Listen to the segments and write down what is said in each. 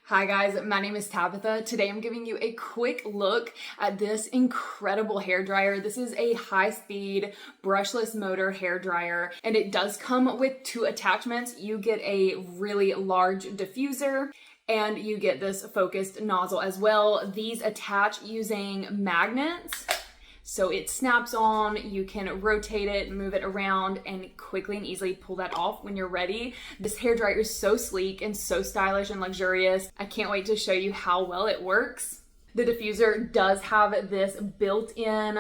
Hi guys, my name is Tabitha. Today I'm giving you a quick look at this incredible hair dryer. This is a high-speed brushless motor hair dryer, and it does come with two attachments. You get a really large diffuser and you get this focused nozzle as well. These attach using magnets. So it snaps on, you can rotate it, move it around, and quickly and easily pull that off when you're ready. This hair dryer is so sleek and so stylish and luxurious. I can't wait to show you how well it works. The diffuser does have this built-in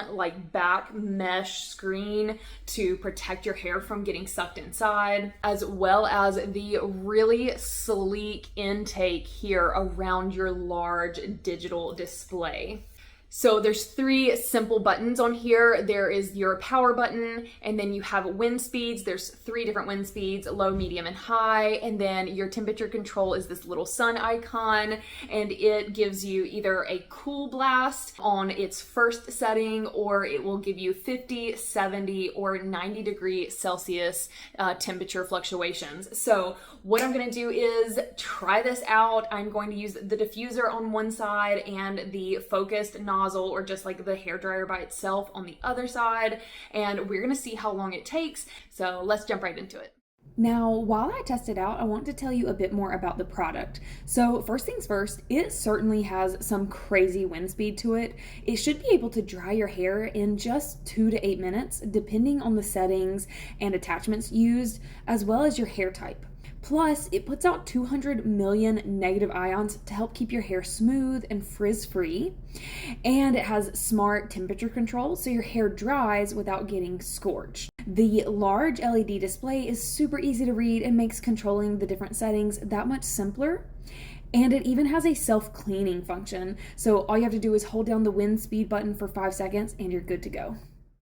back mesh screen to protect your hair from getting sucked inside, as well as the really sleek intake here around your large digital display. So there's three simple buttons on here. There is your power button, and then you have wind speeds. There's three different wind speeds, low, medium, and high. And then your temperature control is this little sun icon, and it gives you either a cool blast on its first setting, or it will give you 50, 70, or 90 degree Celsius temperature fluctuations. So what I'm gonna do is try this out. I'm going to use the diffuser on one side and the focused nozzle, or just like the hair dryer by itself, on the other side, and we're gonna see how long it takes. So let's jump right into it. Now, while I test it out, I want to tell you a bit more about the product. So first things first, it certainly has some crazy wind speed to it. It should be able to dry your hair in just 2 to 8 minutes, depending on the settings and attachments used, as well as your hair type. Plus, it puts out 200 million negative ions to help keep your hair smooth and frizz-free. And it has smart temperature control, so your hair dries without getting scorched. The large LED display is super easy to read and makes controlling the different settings that much simpler. And it even has a self-cleaning function, so all you have to do is hold down the wind speed button for 5 seconds and you're good to go.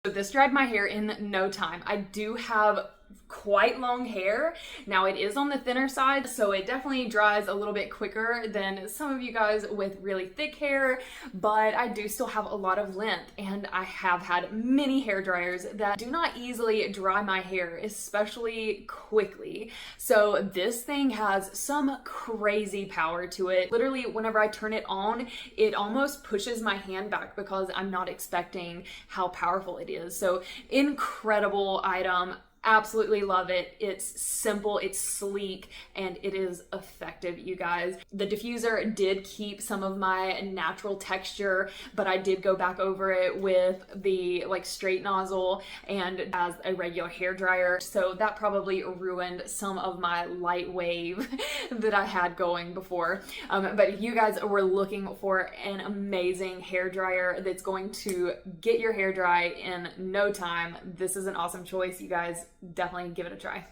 So this dried my hair in no time. I do have quite long hair. Now it is on the thinner side, so it definitely dries a little bit quicker than some of you guys with really thick hair, but I do still have a lot of length, and I have had many hair dryers that do not easily dry my hair, especially quickly. So this thing has some crazy power to it. Literally, whenever I turn it on, it almost pushes my hand back because I'm not expecting how powerful it is. So incredible item. Absolutely love it. It's simple, it's sleek, and it is effective, you guys. The diffuser did keep some of my natural texture, but I did go back over it with the straight nozzle and as a regular hair dryer. So that probably ruined some of my light wave that I had going before. But if you guys were looking for an amazing hair dryer that's going to get your hair dry in no time, this is an awesome choice, you guys. Definitely give it a try.